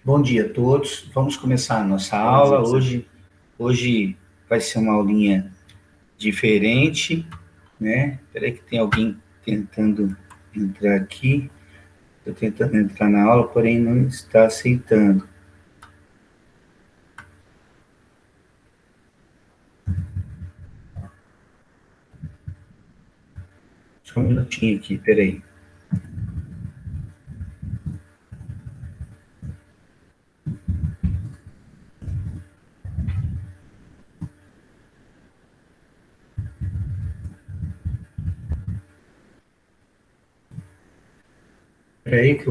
Bom dia a todos. Vamos começar a nossa Bom dia, aula. professor. Hoje vai ser uma aulinha diferente, né? Espera aí que tem alguém tentando entrar aqui. Estou tentando entrar na aula, porém não está aceitando. Só um minutinho aqui, espera aí. Espera aí que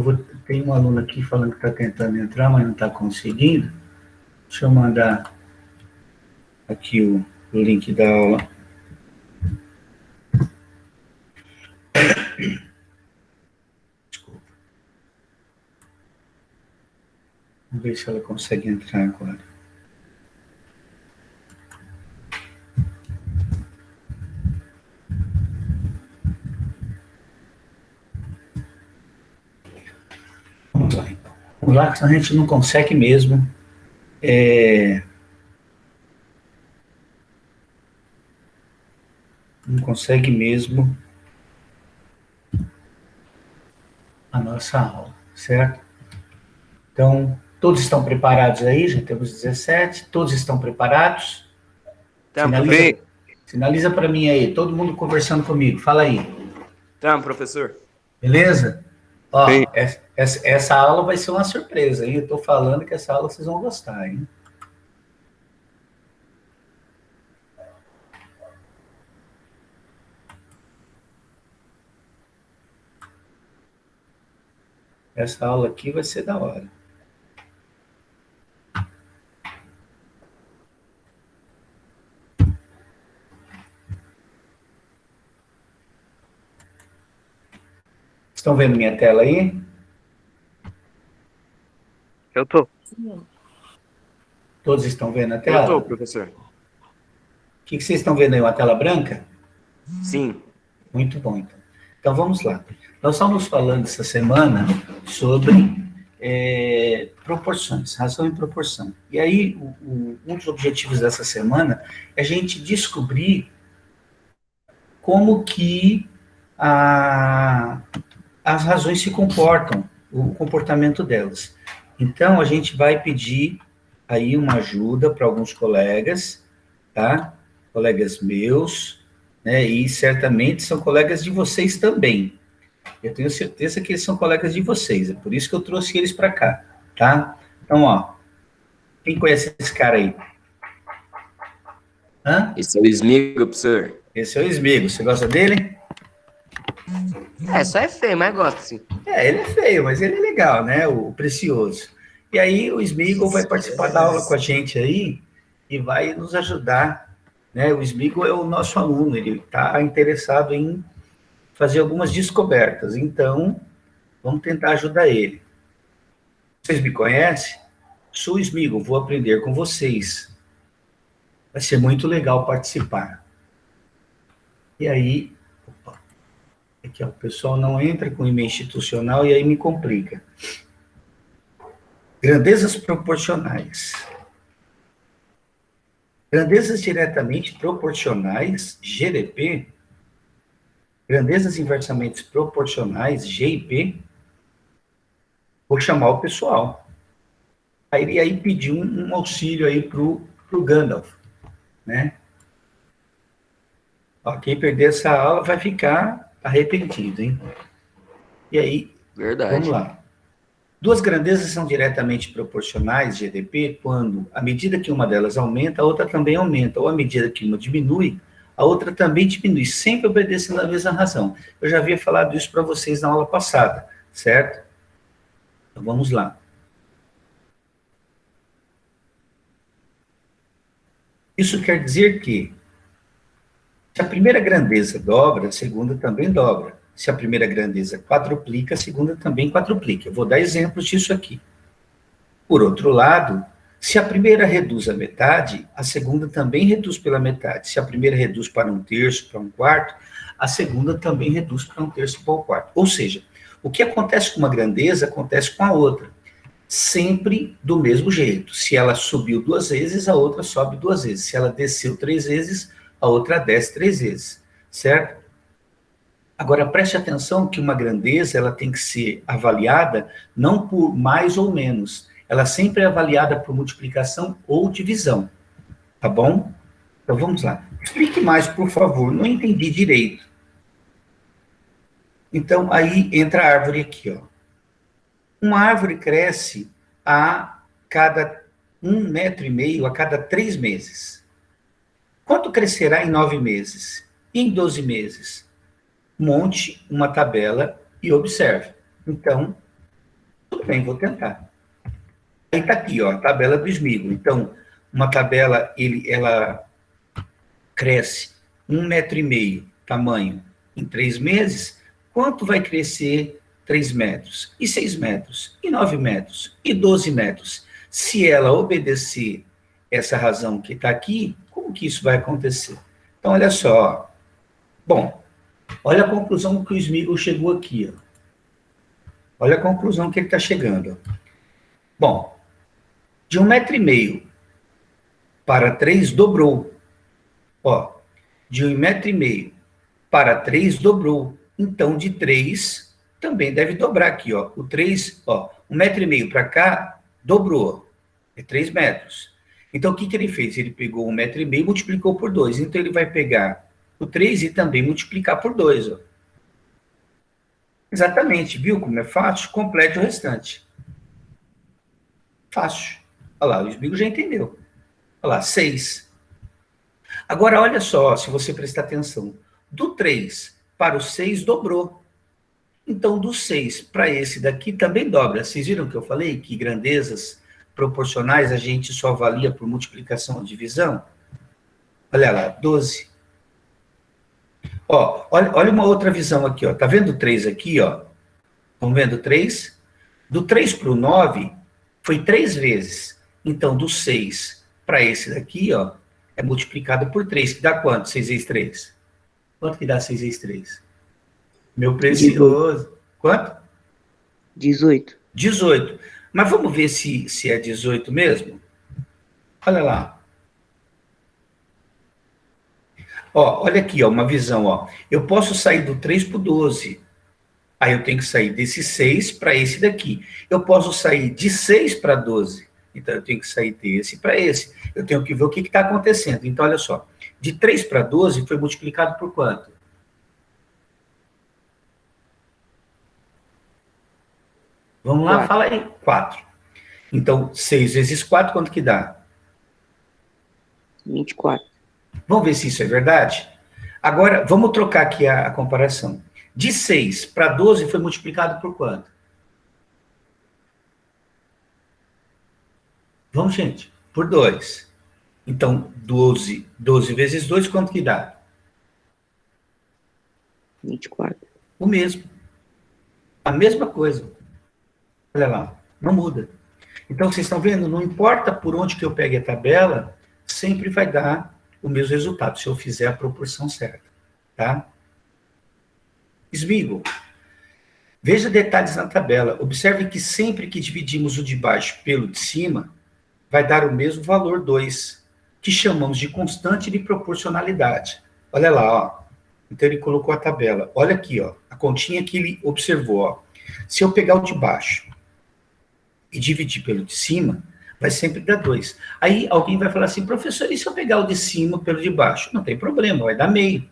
tem um aluno aqui falando que está tentando entrar, mas não está conseguindo. Deixa eu mandar aqui o link da aula. Desculpa. Vamos ver se ela consegue entrar agora. Vamos lá, então. Vamos lá, que a gente não consegue mesmo. Não consegue mesmo a nossa aula, certo? Então, todos estão preparados aí? Já temos 17. Todos estão preparados? Tamo, professor. Sinaliza para mim aí, todo mundo conversando comigo. Fala aí. Tamo, professor. Beleza? Ó, essa aula vai ser uma surpresa, hein? Eu estou falando que essa aula vocês vão gostar, hein? Essa aula aqui vai ser da hora. Estão vendo minha tela aí? Eu tô. Todos estão vendo a tela? Eu tô, professor. O que vocês estão vendo aí? Uma tela branca? Sim. Muito bom, então. Então, vamos lá. Nós estamos falando essa semana sobre proporções, razão e proporção. E aí, um dos objetivos dessa semana é a gente descobrir como que as razões se comportam, o comportamento delas. Então, a gente vai pedir aí uma ajuda para alguns colegas, tá? Colegas meus, né? E certamente são colegas de vocês também. Eu tenho certeza que eles são colegas de vocês, é por isso que eu trouxe eles para cá, tá? Então, ó, quem conhece esse cara aí? Hã? Esse é o Smigo, professor. Esse é o Smigo, você gosta dele? Só é feio, mas gosto, sim. Ele é feio, mas ele é legal, né? O Precioso. E aí o Smigo vai participar da aula com a gente aí e vai nos ajudar, né? O Smigo é o nosso aluno, ele está interessado em fazer algumas descobertas, então vamos tentar ajudar ele. Vocês me conhecem? Sou o Smigo, vou aprender com vocês. Vai ser muito legal participar. E aí, aqui, ó, o pessoal não entra com e-mail institucional e aí me complica. Grandezas proporcionais. Grandezas diretamente proporcionais, GDP. Grandezas inversamente proporcionais, GIP. Vou chamar o pessoal. Aí pedir um auxílio aí pro Gandalf, né? Ó, quem perder essa aula vai ficar arrependido, hein? E aí, Verdade. vamos lá. Duas grandezas são diretamente proporcionais, GDP, quando, à medida que uma delas aumenta, a outra também aumenta, ou à medida que uma diminui, a outra também diminui, sempre obedecendo à mesma razão. Eu já havia falado isso para vocês na aula passada, certo? Então, vamos lá. Isso quer dizer que, se a primeira grandeza dobra, a segunda também dobra. Se a primeira grandeza quadruplica, a segunda também quadruplica. Eu vou dar exemplos disso aqui. Por outro lado, se a primeira reduz a metade, a segunda também reduz pela metade. Se a primeira reduz para um terço, para um quarto, a segunda também reduz para um terço, para um quarto. Ou seja, o que acontece com uma grandeza, acontece com a outra. sempre do mesmo jeito. Se ela subiu 2 vezes, a outra sobe 2 vezes. Se ela desceu 3 vezes, a outra desce 3 vezes, certo? Agora, preste atenção que uma grandeza ela tem que ser avaliada não por mais ou menos. Ela sempre é avaliada por multiplicação ou divisão, tá bom? Então, vamos lá. Explique mais, por favor. Não entendi direito. Então, aí entra a árvore aqui, ó. Uma árvore cresce a cada 1,5 metro a cada 3 meses. Quanto crescerá em 9 meses? E em 12 meses? Monte uma tabela e observe. Então, tudo bem, vou tentar. Aí está aqui, ó, a tabela do Smigol. Então, uma tabela, ela cresce 1,5 metro, tamanho, em 3 meses. Quanto vai crescer 3 metros? E 6 metros? E 9 metros? E 12 metros? Se ela obedecer essa razão que está aqui, como que isso vai acontecer? Então, olha só. Bom, olha a conclusão que o Smigol chegou aqui. Ó. Olha a conclusão que ele está chegando. Ó. Bom, de 1,5 metro para 3 dobrou. Ó, de 1,5 metro para 3 dobrou. Então, de 3 também deve dobrar aqui. Ó. O 3, ó, 1,5 metro para cá, dobrou. É 3 metros. Então, o que, que ele fez? Ele pegou 1,5 metro e multiplicou por 2. Então, ele vai pegar o 3 e também multiplicar por 2. Ó. Exatamente, viu como é fácil? Complete o restante. Fácil. Olha lá, o Smigol já entendeu. Olha lá, 6. Agora, olha só, se você prestar atenção. Do 3 para o 6 dobrou. Então, do 6 para esse daqui também dobra. Vocês viram que eu falei que grandezas proporcionais a gente só avalia por multiplicação ou divisão? Olha lá, 12. Ó, olha uma outra visão aqui, ó. Tá vendo o 3 aqui, ó? Estão vendo o 3? Do 3 para o 9, foi 3 vezes. Então, do 6 para esse daqui, ó, é multiplicado por 3, que dá quanto? 6 vezes 3. Quanto que dá 6 vezes 3? Meu precioso. 18. Quanto? 18. 18. Mas vamos ver se é 18 mesmo? Olha lá. Ó, olha aqui, ó, uma visão, ó. Eu posso sair do 3 para o 12. Aí eu tenho que sair desse 6 para esse daqui. Eu posso sair de 6 para 12. Então eu tenho que sair desse para esse. Eu tenho que ver o que está acontecendo. Então, olha só. De 3 para 12 foi multiplicado por quanto? Vamos lá, 4. fala aí. 4. Então, 6 vezes 4, quanto que dá? 24. Vamos ver se isso é verdade? Agora, vamos trocar aqui a comparação. De 6 para 12 foi multiplicado por quanto? Vamos, gente, por 2. Então, 12 vezes 2, quanto que dá? 24. O mesmo. A mesma coisa. Olha lá, não muda. Então, vocês estão vendo? Não importa por onde que eu pegue a tabela, sempre vai dar o mesmo resultado, se eu fizer a proporção certa. Tá? Smigol. Veja detalhes na tabela. Observe que sempre que dividimos o de baixo pelo de cima, vai dar o mesmo valor 2, que chamamos de constante de proporcionalidade. Olha lá, ó. Então ele colocou a tabela. Olha aqui, ó, a continha que ele observou, ó. Se eu pegar o de baixo e dividir pelo de cima, vai sempre dar 2. Aí alguém vai falar assim, professor, e se eu pegar o de cima pelo de baixo? Não tem problema, vai dar meio.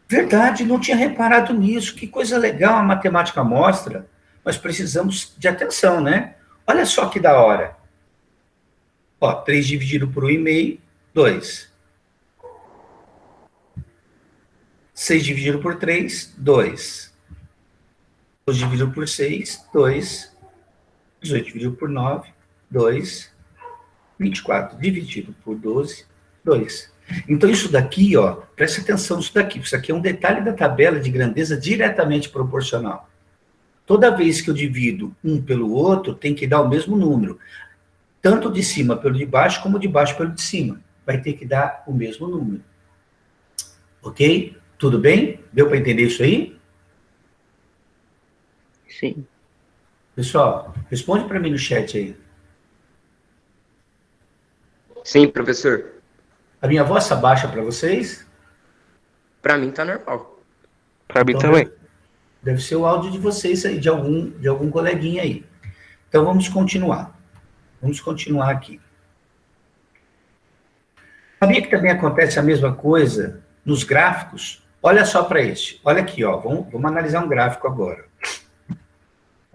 Verdade, não tinha reparado nisso. Que coisa legal a matemática mostra. Mas precisamos de atenção, né? Olha só que da hora. Ó, 3 dividido por 1,5, 2. 6 dividido por 3, 2. 12 dividido por 6, 2. 18 dividido por 9, 2. 24 dividido por 12, 2. Então, isso daqui, ó, preste atenção nisso daqui. Isso aqui é um detalhe da tabela de grandeza diretamente proporcional. Toda vez que eu divido um pelo outro, tem que dar o mesmo número. Tanto de cima pelo de baixo, como de baixo pelo de cima. Vai ter que dar o mesmo número. Ok? Tudo bem? Deu para entender isso aí? Sim. Pessoal, responde para mim no chat aí. Sim, professor. A minha voz está baixa para vocês? Pra mim tá normal. Pra mim Então também. deve ser o áudio de vocês aí, de algum coleguinha aí. Então vamos continuar. Vamos continuar aqui. Sabia que também acontece a mesma coisa nos gráficos? Olha só para este. Olha aqui, ó. Vamos analisar um gráfico agora.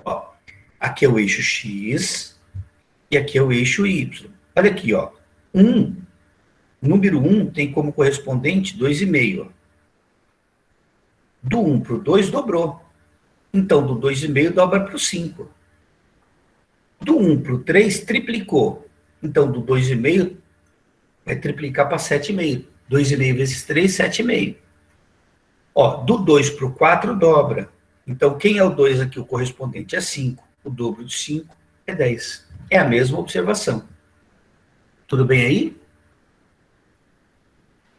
Ó, aqui é o eixo X e aqui é o eixo Y. Olha aqui, ó. O número 1 tem como correspondente 2,5. Do 1 para o 2 dobrou. Então, do 2,5 dobra para o 5. Do 1 para o 3 triplicou. Então, do 2,5 vai triplicar para 7,5. 2,5 vezes 3, 7,5. Ó, do 2 para o 4 dobra. Então, quem é o 2 aqui? O correspondente é 5. O dobro de 5 é 10. É a mesma observação. Tudo bem aí?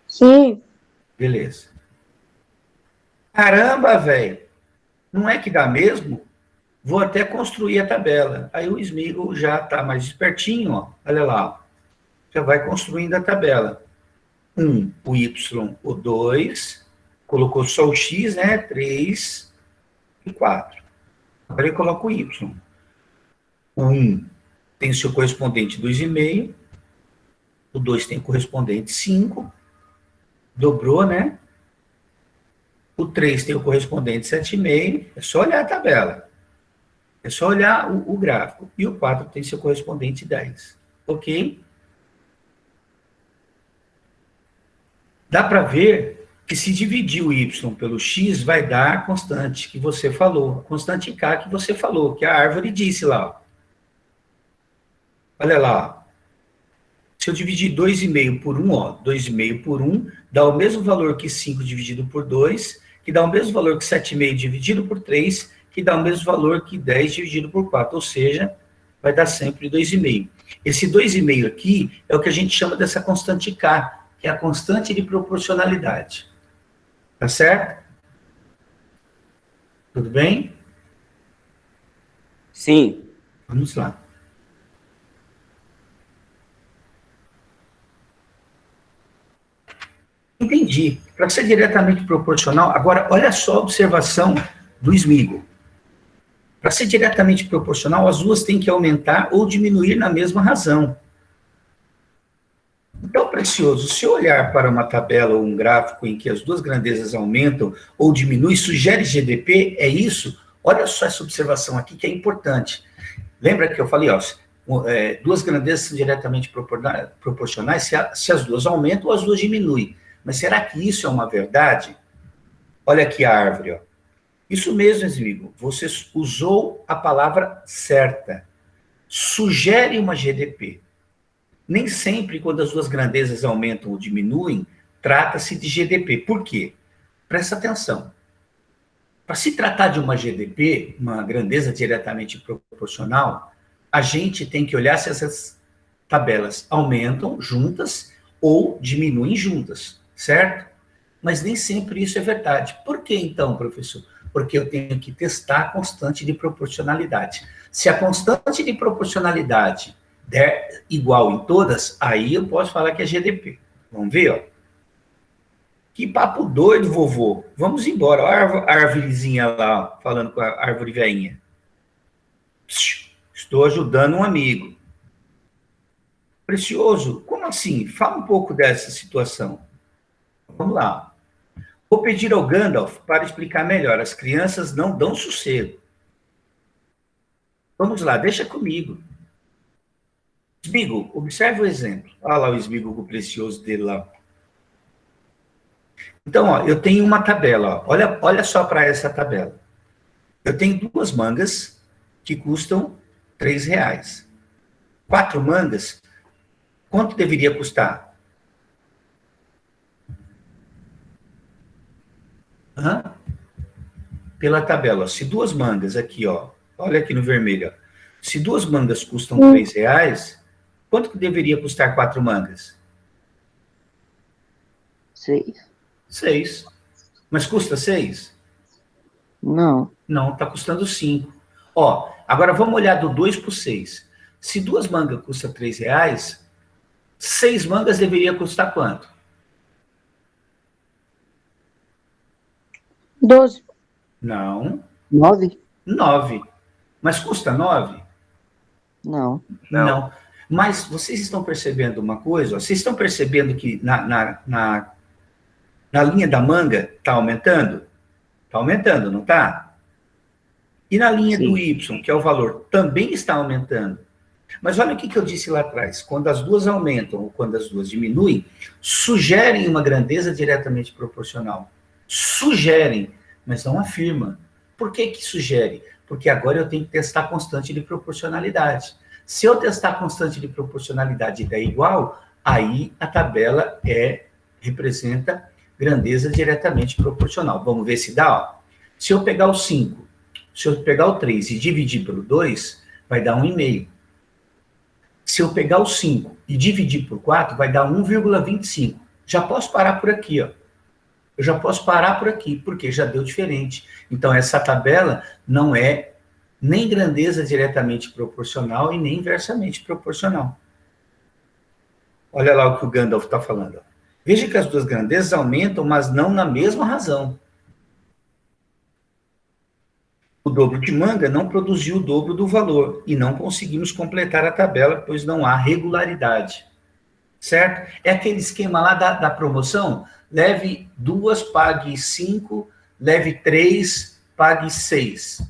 Sim. Beleza. Caramba, velho. Não é que dá mesmo? Vou até construir a tabela. Aí o Smigol já está mais espertinho, ó. Olha lá. Já vai construindo a tabela. O Y, o 2. Colocou só o X, né? 3 e 4. Agora ele coloca o Y. O 1 tem o seu correspondente 2,5. O 2 tem o correspondente 5. Dobrou, né? O 3 tem o correspondente 7,5. É só olhar a tabela. É só olhar o gráfico. E o 4 tem seu correspondente 10. Ok? Dá para ver que se dividir o y pelo x, vai dar a constante que você falou. A constante k que você falou, que a árvore disse lá. Ó. Olha lá. Se eu dividir 2,5 por 1, ó, 2,5 por 1, dá o mesmo valor que 5 dividido por 2, que dá o mesmo valor que 7,5 dividido por 3, que dá o mesmo valor que 10 dividido por 4, ou seja, vai dar sempre 2,5. Esse 2,5 aqui é o que a gente chama dessa constante K, que é a constante de proporcionalidade. Tá certo? Tudo bem? Sim. Vamos lá. Entendi. Para ser diretamente proporcional, agora, olha só a observação do Smigol. Para ser diretamente proporcional, as duas têm que aumentar ou diminuir na mesma razão. Então, Precioso, se eu olhar para uma tabela ou um gráfico em que as duas grandezas aumentam ou diminuem, sugere GDP, é isso? Olha só essa observação aqui que é importante. Lembra que eu falei, ó, duas grandezas são diretamente proporcionais se as duas aumentam ou as duas diminuem. Mas será que isso é uma verdade? Olha aqui a árvore, ó. Isso mesmo, Smigol. Você usou a palavra certa. Sugere uma GDP. Nem sempre, quando as duas grandezas aumentam ou diminuem, trata-se de GDP. Por quê? Presta atenção. Para se tratar de uma GDP, uma grandeza diretamente proporcional, a gente tem que olhar se essas tabelas aumentam juntas ou diminuem juntas, certo? Mas nem sempre isso é verdade. Por que então, professor? Porque eu tenho que testar a constante de proporcionalidade. Se a constante de proporcionalidade der igual em todas, aí eu posso falar que é GDP. Vamos ver, ó. Que papo doido, vovô. Vamos embora. Olha a árvorezinha lá, ó, falando com a árvore velhinha. Estou ajudando um amigo. Precioso, como assim? Fala um pouco dessa situação. Vamos lá. Vou pedir ao Gandalf para explicar melhor. As crianças não dão sossego. Vamos lá, deixa comigo. Smigol, observe o exemplo. Olha lá o Smigol com o Precioso dele lá. Então, ó, eu tenho uma tabela. Ó. Olha só para essa tabela. Eu tenho 2 mangas que custam R$3. 4 mangas, quanto deveria custar? Pela tabela. Se 2 mangas aqui, ó, olha aqui no vermelho, ó. Se 2 mangas custam R$3, quanto que deveria custar 4 mangas? 6. 6. Mas custa 6? Não. Não, está custando 5. Ó, agora vamos olhar do 2 para o 6. Se 2 mangas custa R$3, 6 mangas deveria custar quanto? 12. Não, 9? 9. Mas custa 9? Não. Não. Mas vocês estão percebendo uma coisa? Vocês estão percebendo que na linha da manga está aumentando? Está aumentando, não está? E na linha do Sim. Y, que é o valor, também está aumentando. Mas olha o que eu disse lá atrás. Quando as duas aumentam ou quando as duas diminuem, sugerem uma grandeza diretamente proporcional. Sugerem, mas não afirma. Por que sugere? Porque agora eu tenho que testar a constante de proporcionalidade. Se eu testar a constante de proporcionalidade e der igual, aí a tabela representa grandeza diretamente proporcional. Vamos ver se dá? Ó. Se eu pegar o 5, se eu pegar o 3 e dividir pelo 2, vai dar 1,5. Se eu pegar o 5 e dividir por 4, vai dar 1,25. Já posso parar por aqui, ó. Eu já posso parar por aqui, porque já deu diferente. Então, essa tabela não é nem grandeza diretamente proporcional e nem inversamente proporcional. Olha lá o que o Gandalf está falando. Veja que as duas grandezas aumentam, mas não na mesma razão. O dobro de manga não produziu o dobro do valor e não conseguimos completar a tabela, pois não há regularidade. Certo? É aquele esquema lá da promoção. Leve 2, pague 5, leve 3, pague 6.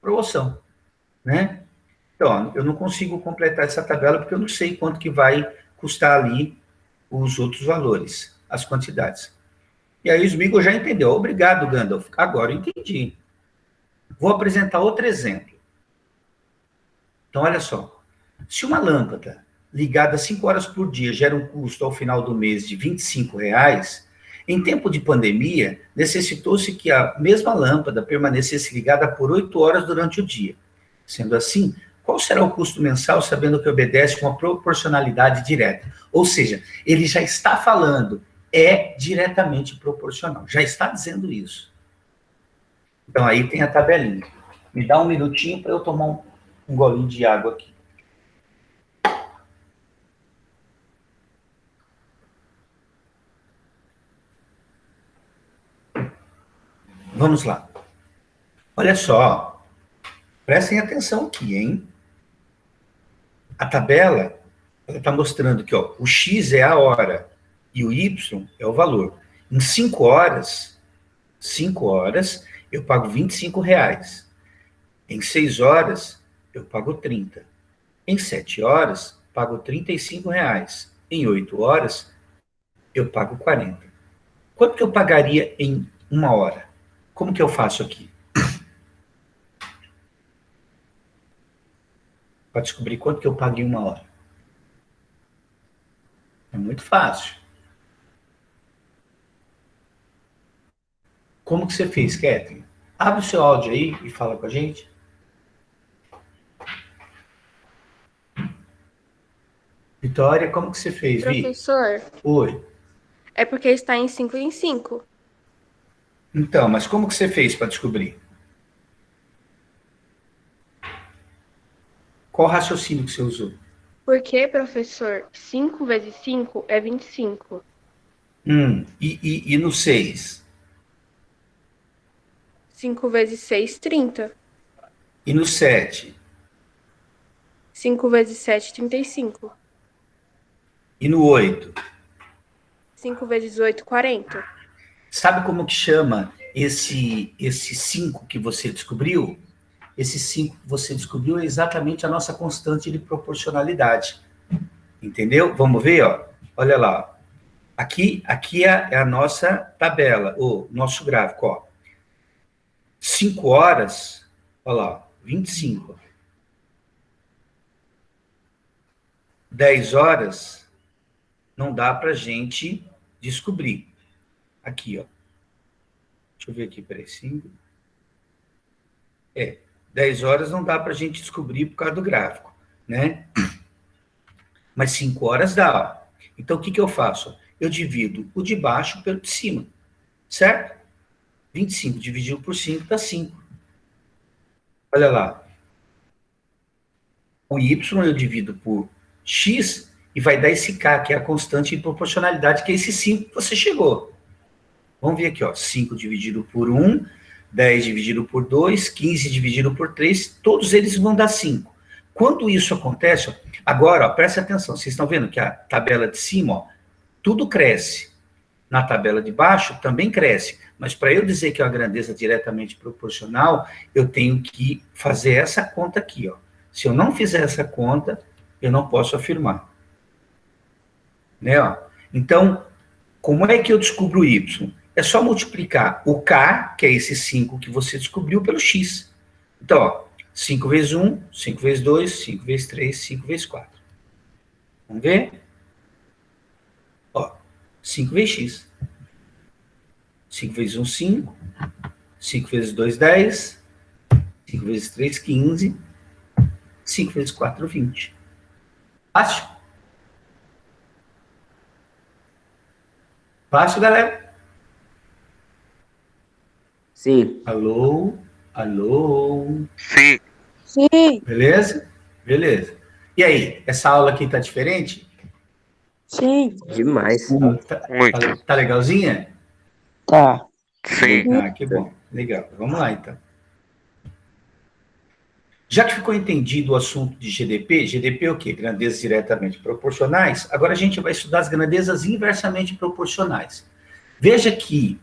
Promoção, né? Então, eu não consigo completar essa tabela porque eu não sei quanto que vai custar ali os outros valores, as quantidades. E aí o Smigol já entendeu. Obrigado, Gandalf. Agora eu entendi. Vou apresentar outro exemplo. Então, olha só. Se uma lâmpada ligada 5 horas por dia gera um custo ao final do mês de R$25, em tempo de pandemia, necessitou-se que a mesma lâmpada permanecesse ligada por 8 horas durante o dia. Sendo assim, qual será o custo mensal, sabendo que obedece com a proporcionalidade direta? Ou seja, ele já está falando, é diretamente proporcional. Já está dizendo isso. Então, aí tem a tabelinha. Me dá um minutinho para eu tomar um golinho de água aqui. Vamos lá. Olha só. Prestem atenção aqui, hein? A tabela está mostrando que ó, o X é a hora e o Y é o valor. Em 5 horas, eu pago R$25. Em 6 horas, eu pago 30. Em 7 horas, pago R$35. Em 8 horas, eu pago 40. Quanto que eu pagaria em 1 hora? Como que eu faço aqui? Para descobrir quanto que eu pago em 1 hora. É muito fácil. Como que você fez, Kathleen? Abre o seu áudio aí e fala com a gente. Vitória, como que você fez, Vi? Professor, Oi. é porque está em 5 em 5. Então, mas como que você fez para descobrir? Qual raciocínio que você usou? Porque, professor, 5 vezes 5 é 25. E no 6? 5 vezes 6, 30. E no 7? 5 vezes 7, 35. E no 8? 5 vezes 8, 40. Sabe como que chama esse 5 que você descobriu? Esse 5 que você descobriu é exatamente a nossa constante de proporcionalidade. Entendeu? Vamos ver, ó. Olha lá. Aqui é a nossa tabela, o nosso gráfico, ó. 5 horas, olha lá, 25. 10 horas, não dá para a gente descobrir. Aqui, ó. Deixa eu ver aqui, peraí, 5. 10 horas não dá para a gente descobrir por causa do gráfico, né? Mas 5 horas dá, ó. Então, o que eu faço? Eu divido o de baixo pelo de cima, certo? 25 dividido por 5 dá 5. Olha lá. O y eu divido por x e vai dar esse k, que é a constante de proporcionalidade, que é esse 5 que você chegou. Vamos ver aqui, ó. 5 dividido por 1, 10 dividido por 2, 15 dividido por 3, todos eles vão dar 5. Quando isso acontece, ó, agora, ó, presta atenção, vocês estão vendo que a tabela de cima, ó, tudo cresce. Na tabela de baixo também cresce, mas para eu dizer que é uma grandeza diretamente proporcional, eu tenho que fazer essa conta aqui, ó. Se eu não fizer essa conta, eu não posso afirmar. Né, ó? Então, como é que eu descubro o y? É só multiplicar o k, que é esse 5 que você descobriu, pelo x. Então, ó, 5 vezes 1, 5 vezes 2, 5 vezes 3, 5 vezes 4. Vamos ver? Ó, 5 vezes x. 5 vezes 1, 5. 5 vezes 2, 10. 5 vezes 3, 15. 5 vezes 4, 20. Fácil? Fácil, galera? Sim. Alô? Alô? Sim. Sim, Beleza? Beleza. E aí, essa aula aqui tá diferente? sim. Demais. Muito. Tá legalzinha? Tá. Sim. Ah, que bom. Legal. Vamos lá, então. Já que ficou entendido o assunto de GDP, GDP é o quê? Grandezas diretamente proporcionais. Agora a gente vai estudar as grandezas inversamente proporcionais. Veja que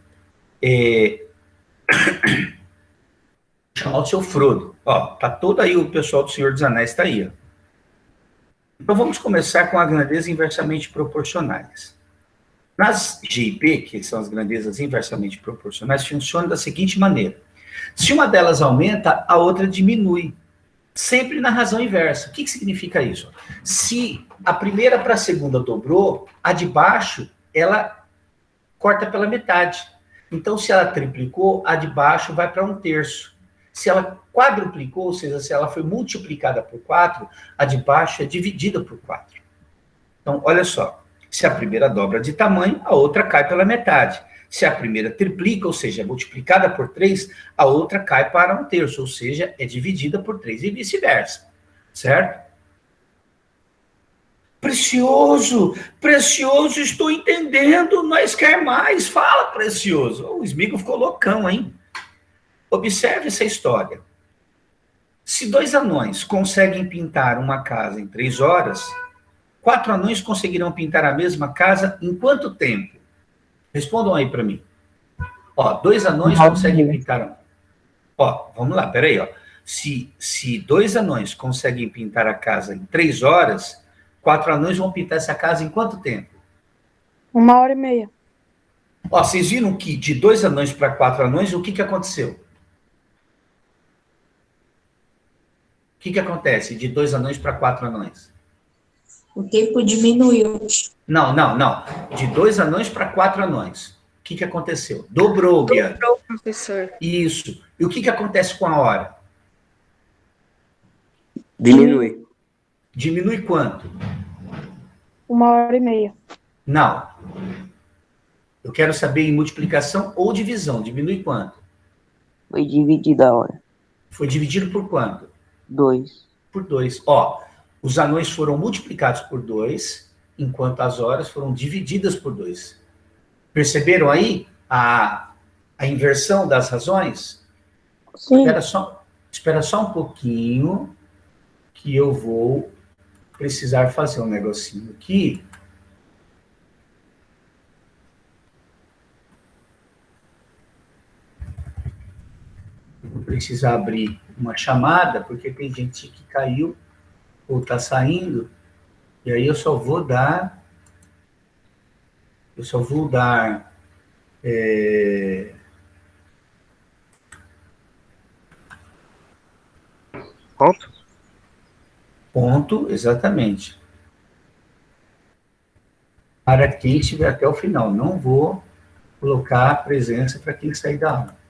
chamar o seu Frodo. Ó, tá todo aí o pessoal do Senhor dos Anéis, tá aí, ó. Então vamos começar com as grandezas inversamente proporcionais. Nas GIP, que são as grandezas inversamente proporcionais, funciona da seguinte maneira. Se uma delas aumenta, a outra diminui. Sempre na razão inversa. O que significa isso? Se a primeira para a segunda dobrou, a de baixo, ela corta pela metade. Então, se ela triplicou, a de baixo vai para 1/3. Se ela quadruplicou, ou seja, se ela foi multiplicada por 4, a de baixo é dividida por 4. Então, olha só. Se a primeira dobra de tamanho, a outra cai pela metade. Se a primeira triplica, ou seja, é multiplicada por 3, a outra cai para 1/3, ou seja, é dividida por 3 e vice-versa. Certo? Precioso, Precioso, estou entendendo, nós quer mais. Fala, Precioso. O Smigo ficou loucão, hein? Observe essa história. Se 2 anões conseguem pintar uma casa em 3 horas, 4 anões conseguirão pintar a mesma casa em quanto tempo? Respondam aí para mim. Ó, 2 anões conseguem pintar... Ó, vamos lá, peraí, ó. Se 2 anões conseguem pintar a casa em 3 horas, 4 anões vão pintar essa casa em quanto tempo? 1h30. Ó, vocês viram que de 2 anões para 4 anões, o que aconteceu? O que acontece de 2 anões para 4 anões? O tempo diminuiu. Não. De 2 anões para 4 anões. O que aconteceu? Dobrou, Bia. Dobrou, professor. Isso. E o que acontece com a hora? Diminui. Diminui quanto? 1h30. Não. Eu quero saber em multiplicação ou divisão. Diminui quanto? Foi dividida a hora. Foi dividido por quanto? 2. Por 2. Ó, os anões foram multiplicados por 2, enquanto as horas foram divididas por 2. Perceberam aí a inversão das razões? Sim. Espera só um pouquinho, que eu vou precisar fazer um negocinho aqui. Vou precisar abrir uma chamada, porque tem gente que caiu ou está saindo, e aí eu só vou dar ponto, exatamente, para quem estiver até o final. Não vou colocar a presença para quem sair da aula.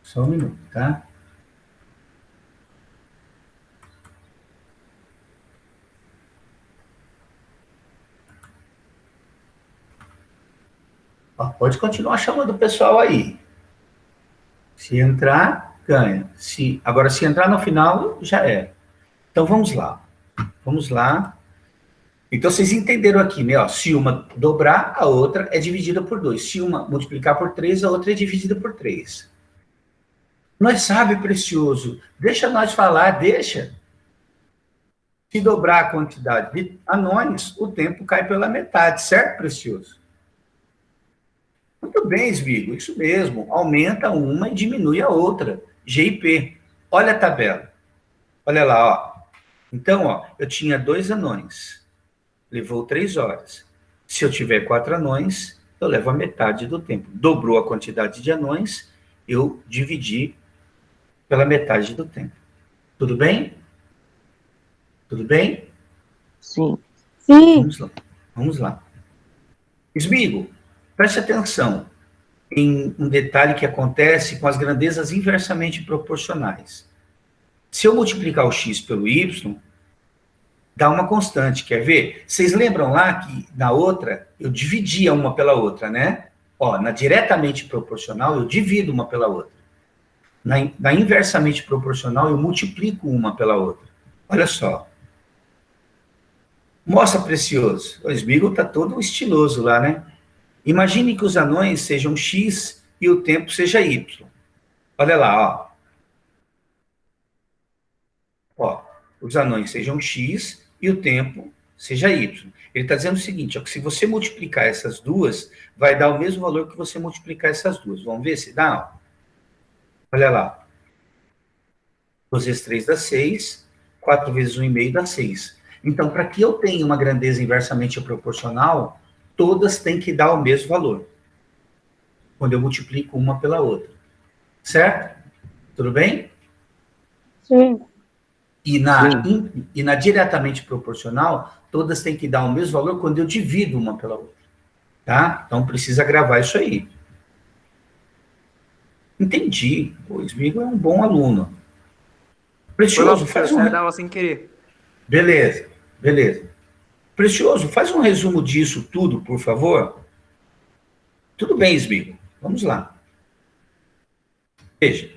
Só um minuto, tá? Ó, pode continuar chamando o pessoal aí. Se entrar, ganha. Agora, se entrar no final, já é. Então, vamos lá. Vamos lá. Então, vocês entenderam aqui, né? Ó, se uma dobrar, a outra é dividida por 2. Se uma multiplicar por 3, a outra é dividida por 3. Nós sabe, Precioso. Deixa nós falar, deixa. Se dobrar a quantidade de anões, o tempo cai pela metade, certo, Precioso? Muito bem, Smigo, isso mesmo. Aumenta uma e diminui a outra. G e P. Olha a tabela. Olha lá, ó. Então, ó, eu tinha 2 anões. Levou 3 horas. Se eu tiver 4 anões, eu levo a metade do tempo. Dobrou a quantidade de anões, eu dividi pela metade do tempo. Tudo bem? Tudo bem? Sim. Vamos lá. Vamos lá. Smigo, preste atenção em um detalhe que acontece com as grandezas inversamente proporcionais. Se eu multiplicar o x pelo y, dá uma constante, quer ver? Vocês lembram lá que na outra eu dividia uma pela outra, né? Ó, na diretamente proporcional eu divido uma pela outra. Na inversamente proporcional eu multiplico uma pela outra. Olha só. Mostra, Precioso. O Smigo está todo estiloso lá, né? Imagine que os anões sejam x e o tempo seja y. Olha lá, ó. Ó, os anões sejam x e o tempo seja y. Ele está dizendo o seguinte, ó, que se você multiplicar essas duas, vai dar o mesmo valor que você multiplicar essas duas. Vamos ver se dá? Olha lá. 2 vezes 3 dá 6, 4 vezes 1,5 dá 6. Então, para que eu tenha uma grandeza inversamente proporcional, todas têm que dar o mesmo valor. Quando eu multiplico uma pela outra. Certo? Tudo bem? Sim. E na diretamente proporcional, todas têm que dar o mesmo valor quando eu divido uma pela outra. Tá? Então, precisa gravar isso aí. Entendi. O Smigo é um bom aluno. Precioso, faz um... dar aula sem querer. Beleza, beleza. Precioso, faz um resumo disso tudo, por favor. Tudo bem, Smigo. Vamos lá. Veja.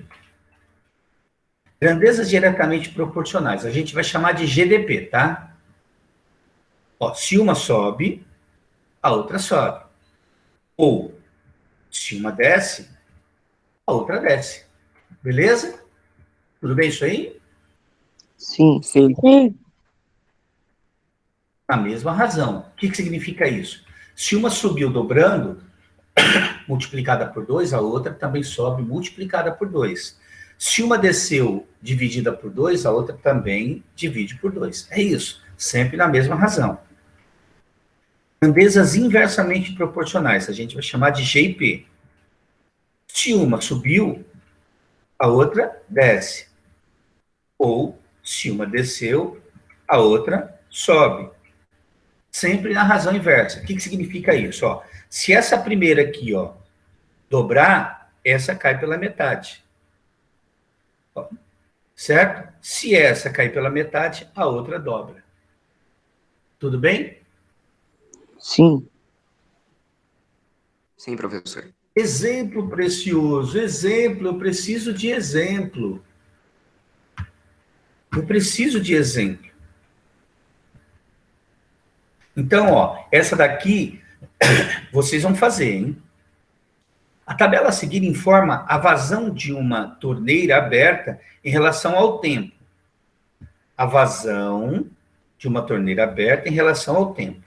Grandezas diretamente proporcionais. A gente vai chamar de GDP, tá? Ó, se uma sobe, a outra sobe. Ou, se uma desce, a outra desce. Beleza? Tudo bem isso aí? Sim. A mesma razão. O que significa isso? Se uma subiu dobrando, multiplicada por 2, a outra também sobe multiplicada por 2. Se uma desceu dividida por 2, a outra também divide por 2. É isso. Sempre na mesma razão. Grandezas inversamente proporcionais. A gente vai chamar de G e P. Se uma subiu, a outra desce. Ou, se uma desceu, a outra sobe. Sempre na razão inversa. O que significa isso? Ó, se essa primeira aqui, ó, dobrar, essa cai pela metade. Ó, certo? Se essa cair pela metade, a outra dobra. Tudo bem? Sim. Sim, professor. Exemplo, Precioso. Exemplo. Eu preciso de exemplo. Eu preciso de exemplo. Então, ó, essa daqui vocês vão fazer, hein? A tabela a seguir informa a vazão de uma torneira aberta em relação ao tempo. A vazão de uma torneira aberta em relação ao tempo.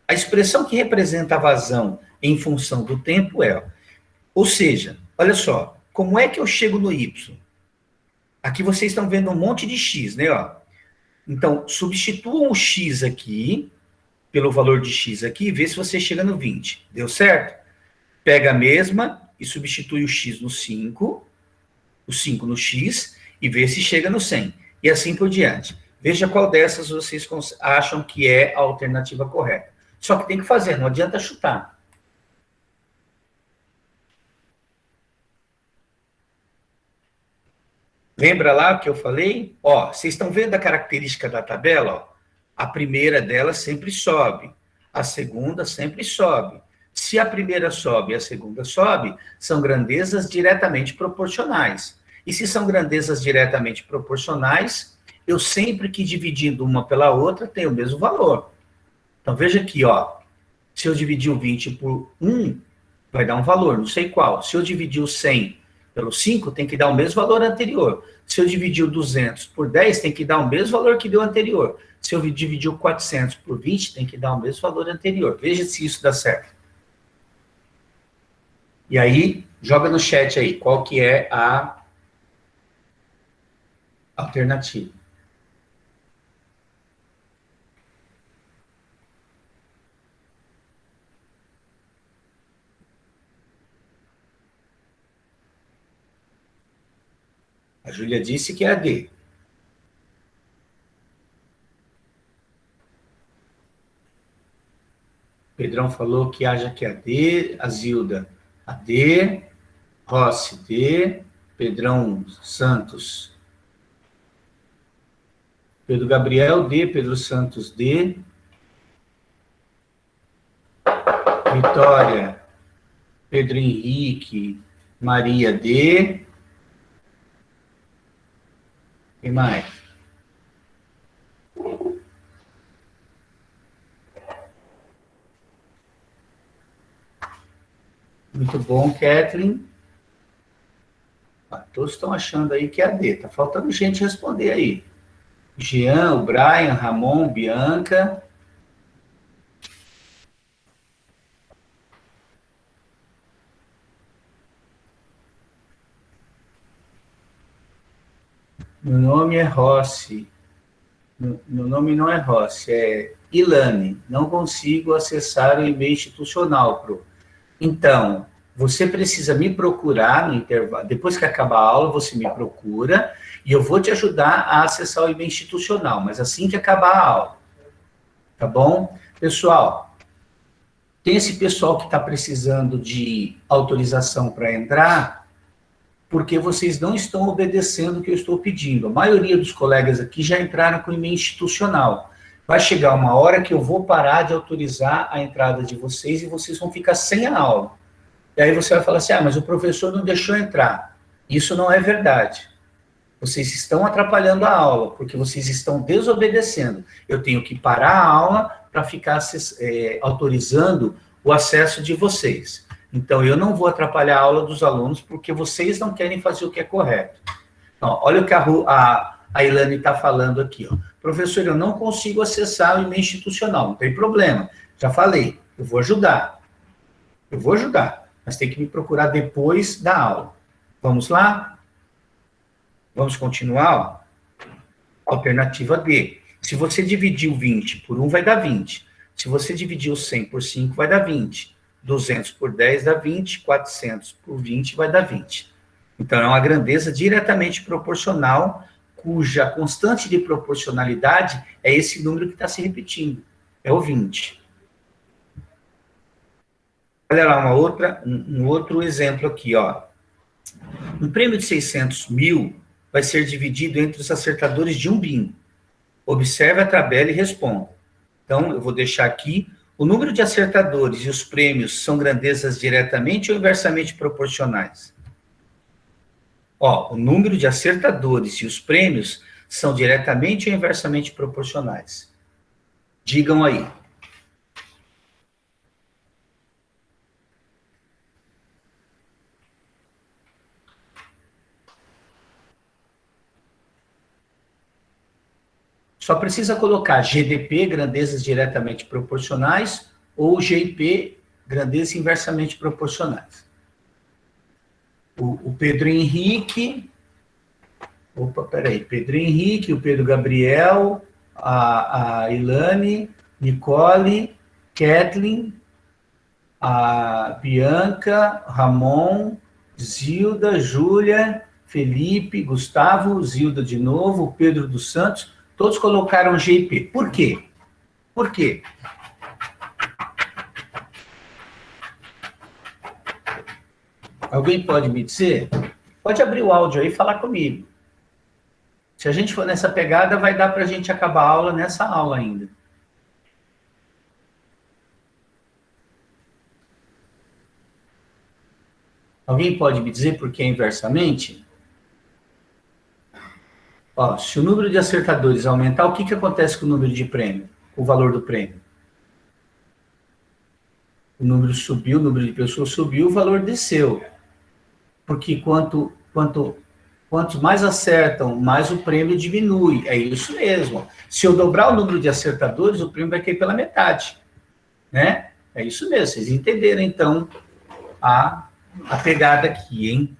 A expressão que representa a vazão em função do tempo é, ó, ou seja, olha só, como é que eu chego no Y? Aqui vocês estão vendo um monte de X, né? Ó. Então, substituam o X aqui pelo valor de X aqui e vê se você chega no 20. Deu certo? Pega a mesma e substitui o X no 5, o 5 no X, e vê se chega no 100. E assim por diante. Veja qual dessas vocês acham que é a alternativa correta. Só que tem que fazer, não adianta chutar. Lembra lá o que eu falei? Ó, vocês estão vendo a característica da tabela? Ó? A primeira dela sempre sobe. A segunda sempre sobe. Se a primeira sobe e a segunda sobe, são grandezas diretamente proporcionais. E se são grandezas diretamente proporcionais, eu sempre que dividindo uma pela outra, tenho o mesmo valor. Então, veja aqui, ó. Se eu dividir o 20 por 1, vai dar um valor, não sei qual. Se eu dividir o 100 pelo 5, tem que dar o mesmo valor anterior. Se eu dividir o 200 por 10, tem que dar o mesmo valor que deu anterior. Se eu dividir o 400 por 20, tem que dar o mesmo valor anterior. Veja se isso dá certo. E aí, joga no chat aí, qual que é a alternativa. A Júlia disse que é a D. Pedrão falou que haja que é a D. A Zilda, a D. Rossi, D. Pedrão Santos. Pedro Gabriel, D. Pedro Santos, D. Vitória, Pedro Henrique, Maria, D. Quem mais? Muito bom, Kathleen. Todos estão achando aí que é a D. Tá faltando gente responder aí. Jean, o Brian, Ramon, Bianca. Meu nome é Rossi. Meu nome não é Rossi, é Ilane. Não consigo acessar o e-mail institucional, Pro. Então, você precisa me procurar no intervalo. Depois que acabar a aula, você me procura e eu vou te ajudar a acessar o e-mail institucional, mas assim que acabar a aula. Tá bom? Pessoal, tem esse pessoal que está precisando de autorização para entrar, porque vocês não estão obedecendo o que eu estou pedindo. A maioria dos colegas aqui já entraram com e-mail institucional. Vai chegar uma hora que eu vou parar de autorizar a entrada de vocês e vocês vão ficar sem a aula. E aí você vai falar assim, mas o professor não deixou entrar. Isso não é verdade. Vocês estão atrapalhando a aula, porque vocês estão desobedecendo. Eu tenho que parar a aula para ficar autorizando o acesso de vocês. Então, eu não vou atrapalhar a aula dos alunos, porque vocês não querem fazer o que é correto. Então, olha o que a Ilane está falando aqui. Ó. Professor, eu não consigo acessar o e-mail institucional, não tem problema. Já falei, eu vou ajudar. Eu vou ajudar, mas tem que me procurar depois da aula. Vamos lá? Vamos continuar? Alternativa D. Se você dividir o 20 por 1, vai dar 20. Se você dividir o 100 por 5, vai dar 20. 200 por 10 dá 20, 400 por 20 vai dar 20. Então, é uma grandeza diretamente proporcional, cuja constante de proporcionalidade é esse número que está se repetindo, é o 20. Olha lá um outro exemplo aqui, ó. Um prêmio de 600 mil vai ser dividido entre os acertadores de um bingo. Observe a tabela e responda. Então, eu vou deixar aqui. O número de acertadores e os prêmios são grandezas diretamente ou inversamente proporcionais? Ó, o número de acertadores e os prêmios são diretamente ou inversamente proporcionais? Digam aí. Só precisa colocar GDP, grandezas diretamente proporcionais, ou GIP, grandezas inversamente proporcionais. O Pedro Henrique, Pedro Henrique, o Pedro Gabriel, a Ilane, Nicole, Kathleen, a Bianca, Ramon, Zilda, Júlia, Felipe, Gustavo, Zilda de novo, o Pedro dos Santos, todos colocaram GIP. Por quê? Por quê? Alguém pode me dizer? Pode abrir o áudio aí e falar comigo. Se a gente for nessa pegada, vai dar para a gente acabar a aula nessa aula ainda. Alguém pode me dizer por que é inversamente? Ó, se o número de acertadores aumentar, o que acontece com o número de prêmio? O valor do prêmio? O número subiu, o número de pessoas subiu, o valor desceu. Porque quantos mais acertam, mais o prêmio diminui. É isso mesmo. Se eu dobrar o número de acertadores, o prêmio vai cair pela metade. Né? É isso mesmo. Vocês entenderam, então, a pegada aqui, hein?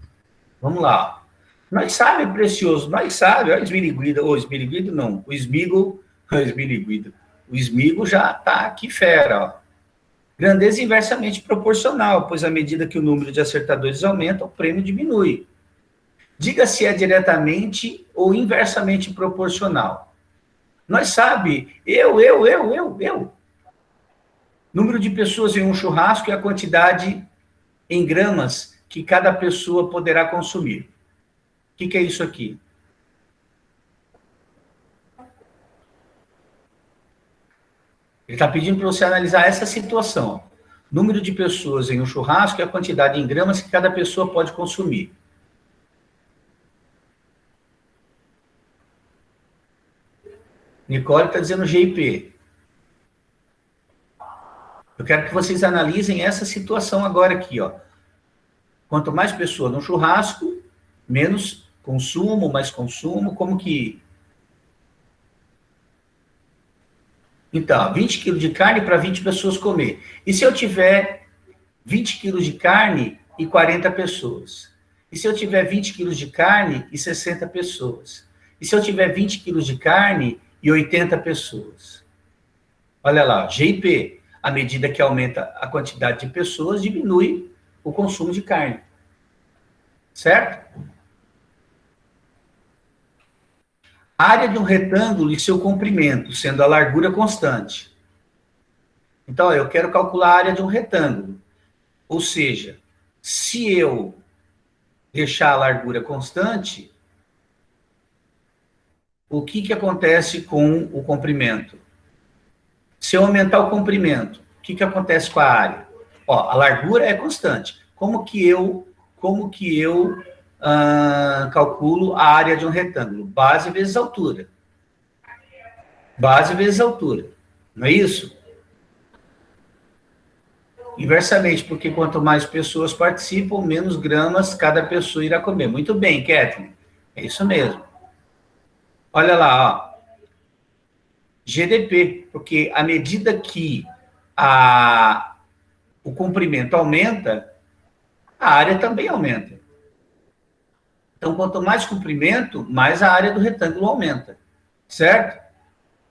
Vamos lá. Nós sabe, precioso, nós sabe, olha o esmiriguido, não, o esmigo, o esmigo já tá aqui fera, ó. Grandeza inversamente proporcional, pois à medida que o número de acertadores aumenta, o prêmio diminui. Diga se é diretamente ou inversamente proporcional. Nós sabe, eu. Número de pessoas em um churrasco e a quantidade em gramas que cada pessoa poderá consumir. O que é isso aqui? Ele está pedindo para você analisar essa situação. Número de pessoas em um churrasco e a quantidade em gramas que cada pessoa pode consumir. Nicole está dizendo GIP. Eu quero que vocês analisem essa situação agora aqui, ó. Quanto mais pessoas no churrasco, menos consumo, mais consumo, como que... Então, 20 quilos de carne para 20 pessoas comer. E se eu tiver 20 quilos de carne e 40 pessoas? E se eu tiver 20 quilos de carne e 60 pessoas? E se eu tiver 20 quilos de carne e 80 pessoas? Olha lá, GIP. À medida que aumenta a quantidade de pessoas, diminui o consumo de carne. Certo? Área de um retângulo e seu comprimento, sendo a largura constante. Então, eu quero calcular a área de um retângulo. Ou seja, se eu deixar a largura constante, o que acontece com o comprimento? Se eu aumentar o comprimento, o que acontece com a área? Ó, a largura é constante. Como que eu calculo a área de um retângulo? Base vezes altura. Base vezes altura. Não é isso? Inversamente, porque quanto mais pessoas participam, menos gramas cada pessoa irá comer. Muito bem, Kathleen. É isso mesmo. Olha lá, ó. GDP, porque à medida que o comprimento aumenta, a área também aumenta. Então, quanto mais comprimento, mais a área do retângulo aumenta. Certo?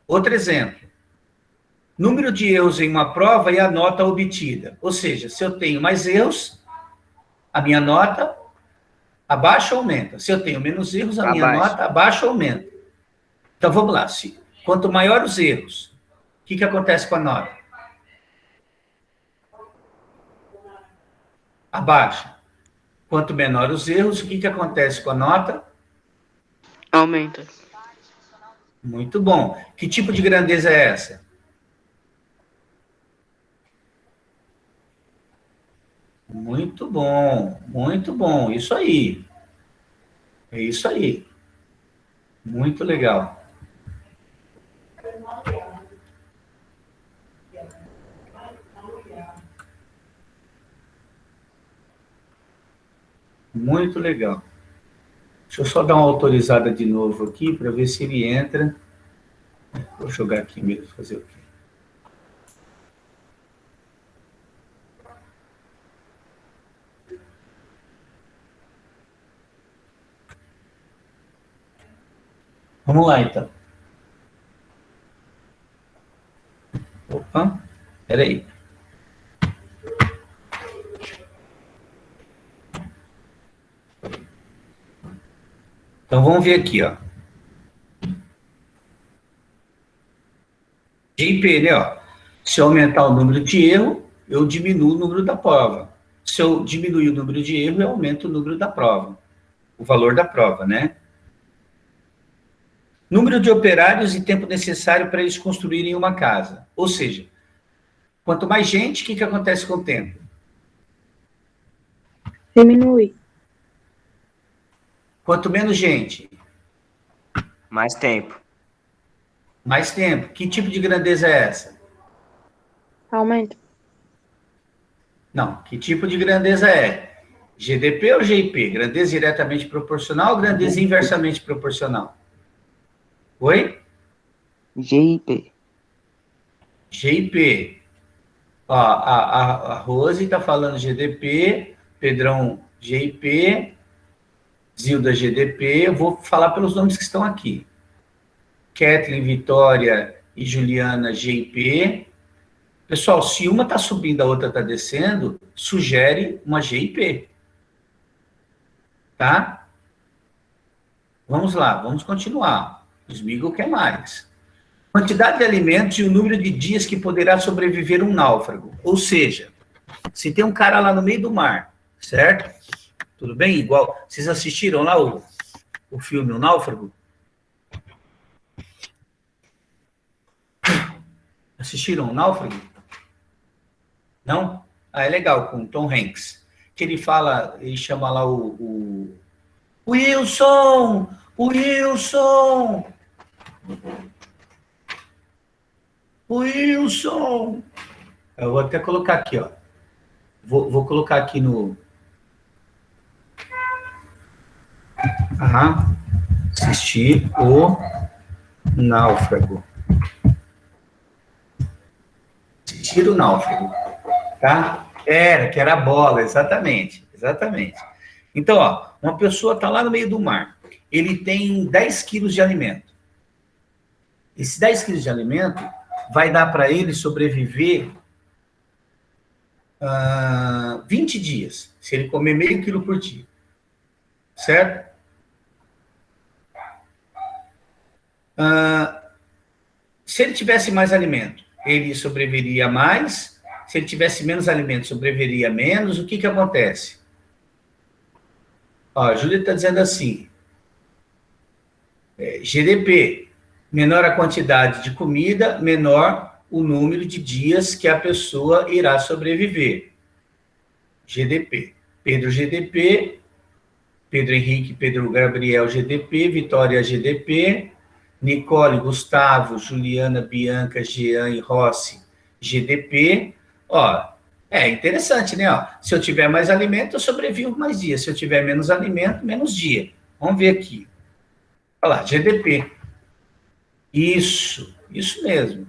Outro exemplo. Número de erros em uma prova e a nota obtida. Ou seja, se eu tenho mais erros, a minha nota abaixa ou aumenta. Se eu tenho menos erros, a minha nota abaixa ou aumenta. Então, vamos lá. Quanto maior os erros, o que acontece com a nota? Abaixa. Quanto menor os erros, o que acontece com a nota? Aumenta. Muito bom. Que tipo de grandeza é essa? Muito bom, muito bom. Isso aí. É isso aí. Muito legal. Muito legal. Deixa eu só dar uma autorizada de novo aqui para ver se ele entra. Vou jogar aqui mesmo, fazer o quê? Vamos lá, então. Opa, peraí. Então, vamos ver aqui, ó. GIP, né, ó. Se eu aumentar o número de erro, eu diminuo o número da prova. Se eu diminuir o número de erro, eu aumento o número da prova. O valor da prova, né? Número de operários e tempo necessário para eles construírem uma casa. Ou seja, quanto mais gente, o que acontece com o tempo? Diminui. Quanto menos gente, Mais tempo. mais tempo. Que tipo de grandeza é essa? Aumenta. Não, que tipo de grandeza é? GDP ou GIP? Grandeza diretamente proporcional ou grandeza inversamente proporcional? Oi? GIP. GIP. Ó, a Rose está falando GDP, Pedrão GIP, Zilda GDP. Eu vou falar pelos nomes que estão aqui. Kathleen, Vitória e Juliana GIP. Pessoal, se uma está subindo, a outra está descendo, sugere uma GIP. Tá? Vamos lá, vamos continuar. O Smigol quer mais. Quantidade de alimentos e o número de dias que poderá sobreviver um náufrago. Ou seja, se tem um cara lá no meio do mar, certo? Tudo bem? Igual, vocês assistiram lá o filme O Náufrago? Assistiram O Náufrago? Não? Ah, é legal, com o Tom Hanks. Que ele fala, ele chama lá o Wilson! Wilson! Wilson! Eu vou até colocar aqui, ó. Vou colocar aqui no... Aham. Assistir o Náufrago. Assistir o Náufrago. Tá? Que era a bola, exatamente. Exatamente. Então, ó, uma pessoa está lá no meio do mar. Ele tem 10 quilos de alimento. Esses 10 quilos de alimento vai dar para ele sobreviver 20 dias, se ele comer meio quilo por dia. Certo? Se ele tivesse mais alimento, ele sobreviveria mais. Se ele tivesse menos alimento, sobreviveria menos. O que que acontece? Ó, a Júlia está dizendo assim, GDP, menor a quantidade de comida, menor o número de dias que a pessoa irá sobreviver. GDP. Pedro GDP, Pedro Henrique, Pedro Gabriel GDP, Vitória GDP, Nicole, Gustavo, Juliana, Bianca, Jean e Rossi GDP. Ó, é interessante, né? Ó, se eu tiver mais alimento, eu sobrevivo mais dias. Se eu tiver menos alimento, menos dia. Vamos ver aqui. Olha lá, GDP. Isso mesmo.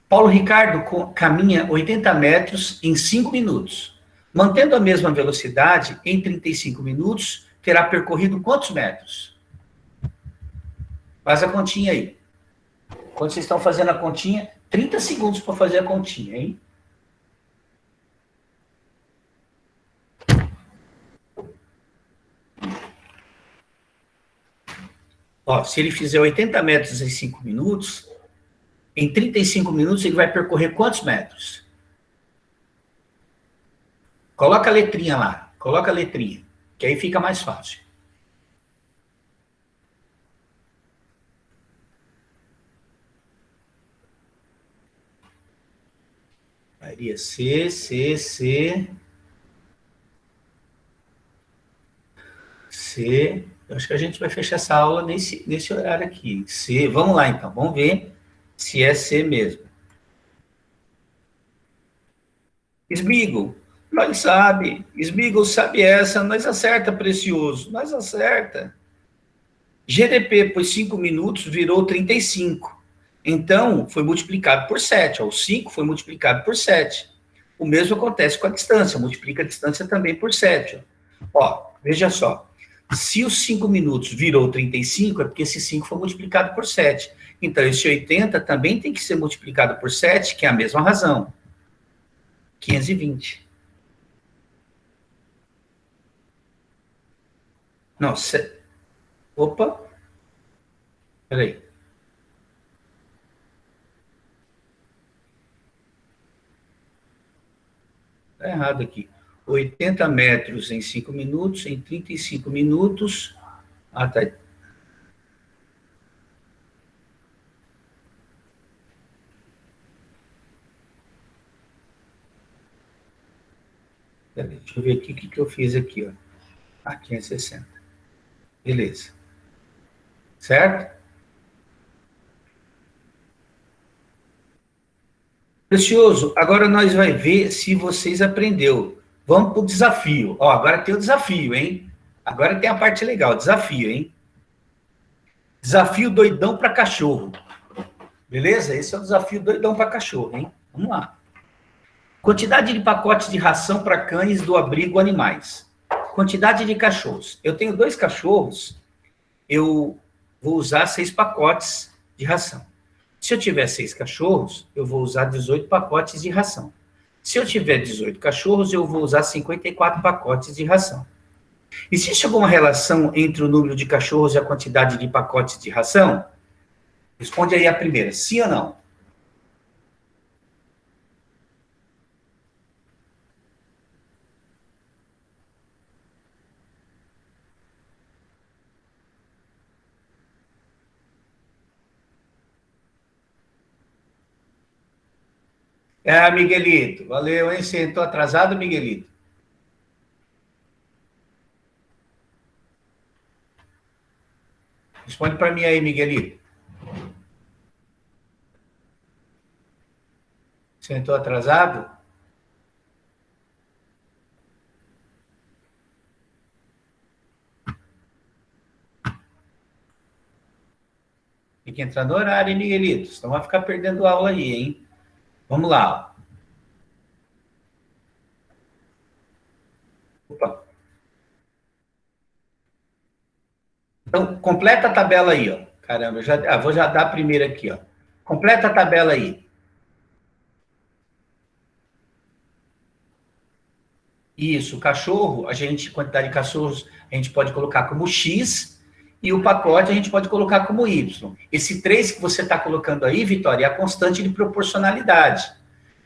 Paulo Ricardo caminha 80 metros em 5 minutos. Mantendo a mesma velocidade, em 35 minutos, terá percorrido quantos metros? Faz a continha aí. Quando vocês estão fazendo a continha, 30 segundos para fazer a continha, hein? Ó, se ele fizer 80 metros em 5 minutos, em 35 minutos ele vai percorrer quantos metros? Coloca a letrinha lá, coloca a letrinha, que aí fica mais fácil. Varia C. Eu acho que a gente vai fechar essa aula nesse horário aqui. C, vamos lá então, vamos ver se é C mesmo. Smigol, nós sabe. Smigol sabe essa, nós acerta, precioso, nós acerta. GDP por 5 minutos virou 35. Então, foi multiplicado por 7. Ó, o 5 foi multiplicado por 7. O mesmo acontece com a distância, multiplica a distância também por 7. Ó, veja só. Se os 5 minutos virou 35, é porque esse 5 foi multiplicado por 7. Então, esse 80 também tem que ser multiplicado por 7, que é a mesma razão. 520. Não, opa. Peraí. Está errado aqui. 80 metros em 5 minutos, em 35 minutos. Ah, tá. Peraí, deixa eu ver aqui o que eu fiz aqui, ó. Ah, 560. Beleza. Certo? Precioso, agora nós vai ver se vocês aprendeu. Vamos para o desafio. Ó, agora tem o desafio, hein? Agora tem a parte legal, desafio, hein? Desafio doidão para cachorro. Beleza? Esse é o desafio doidão para cachorro, hein? Vamos lá. Quantidade de pacotes de ração para cães do abrigo animais. Quantidade de cachorros. Eu tenho 2 cachorros, eu vou usar 6 pacotes de ração. Se eu tiver 6 cachorros, eu vou usar 18 pacotes de ração. Se eu tiver 18 cachorros, eu vou usar 54 pacotes de ração. Existe alguma relação entre o número de cachorros e a quantidade de pacotes de ração? Responde aí a primeira, sim ou não? É, Miguelito, valeu, hein? Você entrou atrasado, Miguelito? Responde para mim aí, Miguelito. Você entrou atrasado? Tem que entrar no horário, hein, Miguelito? Senão vai ficar perdendo aula aí, hein? Vamos lá. Opa. Então, completa a tabela aí, ó. Caramba, vou já dar a primeira aqui, ó. Completa a tabela aí. Isso, cachorro, quantidade de cachorros, a gente pode colocar como X, e o pacote a gente pode colocar como Y. Esse 3 que você está colocando aí, Vitória, é a constante de proporcionalidade.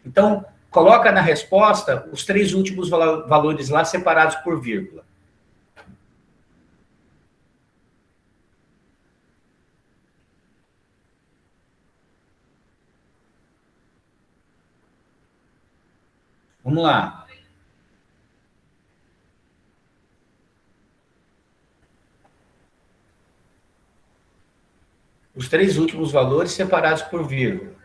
Então, coloca na resposta os 3 últimos valores lá separados por vírgula. Vamos lá. Os 3 últimos valores separados por vírgula.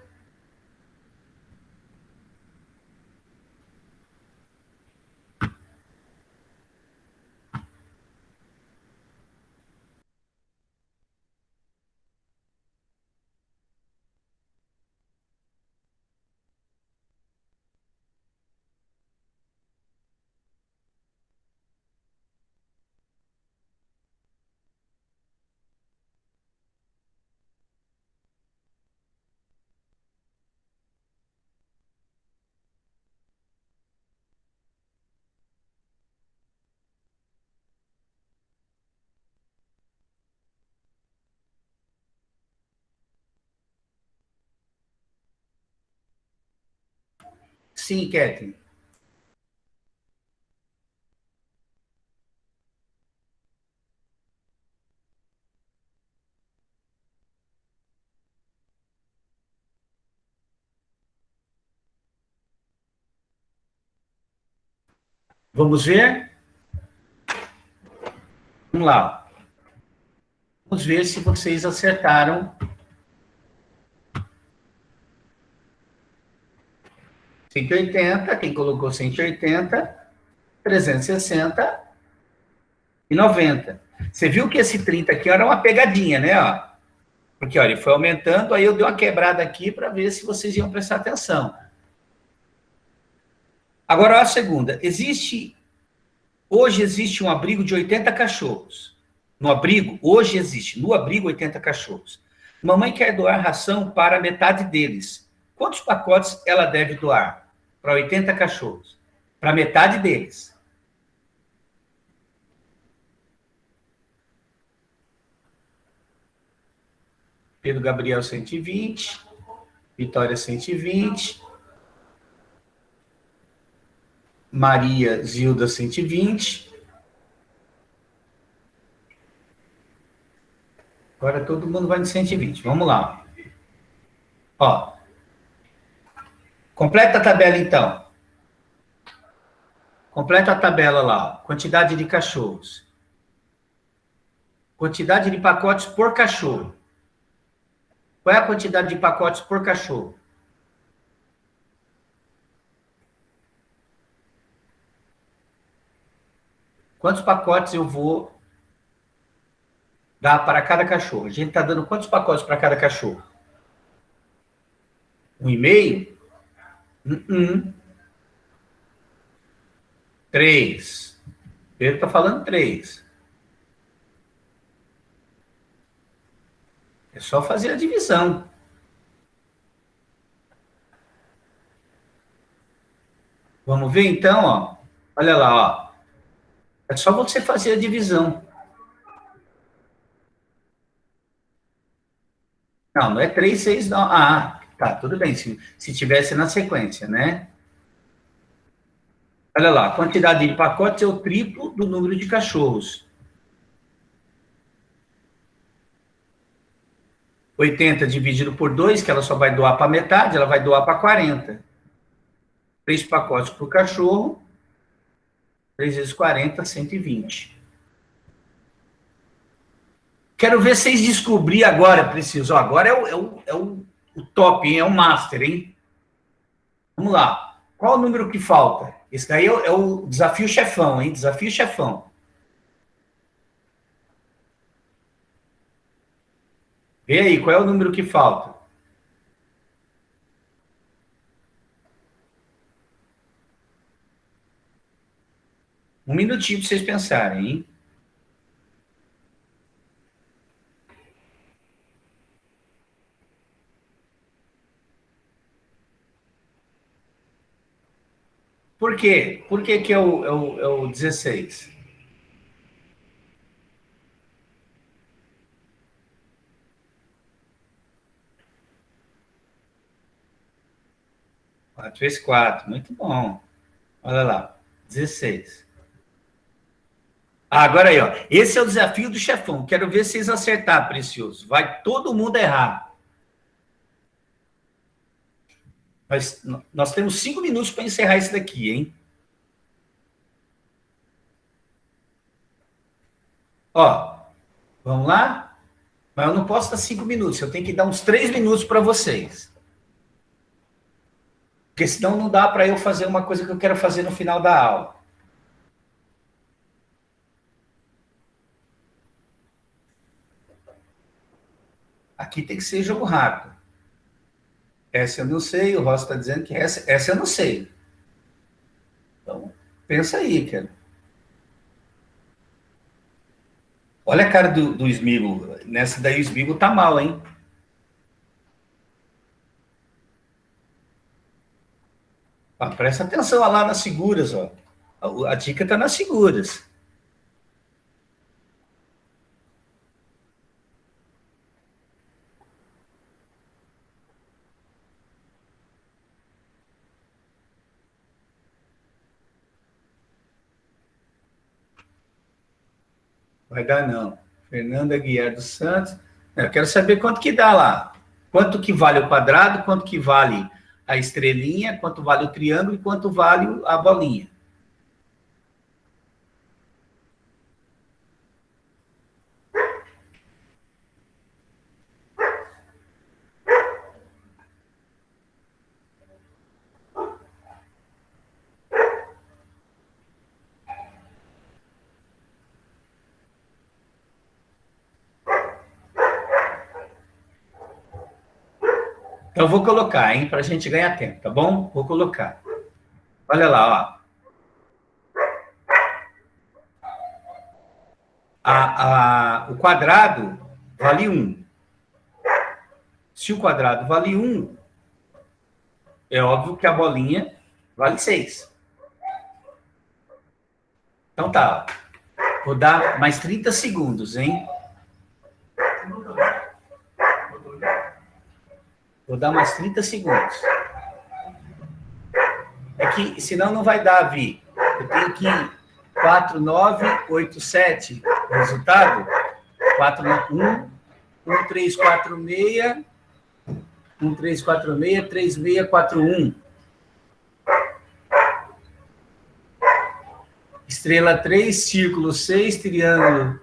Sim, Catherine. Vamos ver? Vamos lá. Vamos ver se vocês acertaram. 180, quem colocou 180, 360 e 90. Você viu que esse 30 aqui era uma pegadinha, né? Ó? Porque, olha, ele foi aumentando, aí eu dei uma quebrada aqui para ver se vocês iam prestar atenção. Agora, a segunda. Hoje existe um abrigo de 80 cachorros. Hoje existe, no abrigo, 80 cachorros. Mamãe quer doar ração para metade deles. Quantos pacotes ela deve doar para 80 cachorros? Para metade deles. Pedro Gabriel, 120. Vitória, 120. Maria Zilda, 120. Agora todo mundo vai no 120. Vamos lá. Ó. Completa a tabela, então. Completa a tabela lá. Ó. Quantidade de cachorros. Quantidade de pacotes por cachorro. Qual é a quantidade de pacotes por cachorro? Quantos pacotes eu vou dar para cada cachorro? A gente está dando quantos pacotes para cada cachorro? 1,5? 3. Pedro está falando 3. É só fazer a divisão. Vamos ver então, ó. Olha lá, ó. É só você fazer a divisão. Não é 3, 6, não. Ah, tá, tudo bem. Se tivesse na sequência, né? Olha lá, a quantidade de pacotes é o triplo do número de cachorros. 80 dividido por 2, que ela só vai doar para metade, ela vai doar para 40. 3 pacotes por cachorro. 3 vezes 40, 120. Quero ver vocês descobrir agora, preciso. Agora é o top, hein? É o master, hein? Vamos lá. Qual o número que falta? Esse daí é o desafio chefão, hein? Desafio chefão. Vê aí, qual é o número que falta? Um minutinho para vocês pensarem, hein? Por quê? Por que é o 16? Quatro vezes 4, muito bom. Olha lá, 16. Ah, agora aí, ó. Esse é o desafio do chefão. Quero ver vocês acertar, precioso. Vai todo mundo errar. Nós temos 5 minutos para encerrar isso daqui, hein? Ó, vamos lá? Mas eu não posso dar 5 minutos. Eu tenho que dar uns 3 minutos para vocês. Porque senão não dá para eu fazer uma coisa que eu quero fazer no final da aula. Aqui tem que ser jogo rápido. Essa eu não sei, o Ross está dizendo que essa eu não sei. Então, pensa aí, cara. Olha a cara do Smigo. Nessa daí o Smigo tá mal, hein? Ah, presta atenção lá nas seguras, ó. A dica tá nas seguras. Vai dar não. Fernanda Guiar dos Santos. Eu quero saber quanto que dá lá. Quanto que vale o quadrado, quanto que vale a estrelinha, quanto vale o triângulo e quanto vale a bolinha. Então, eu vou colocar, hein, para a gente ganhar tempo, tá bom? Vou colocar. Olha lá, ó. O quadrado vale 1. Se o quadrado vale 1, é óbvio que a bolinha vale 6. Então tá. Vou dar mais 30 segundos, hein? Vou dar mais 30 segundos. É que, senão não vai dar, Vi. Eu tenho que 4, 9, 8, 7. O resultado? 4, 1, 1, 3, 4, 6. 1, 3, 4, 6, 3, 6, 4, 1. estrela 3, círculo 6, triângulo.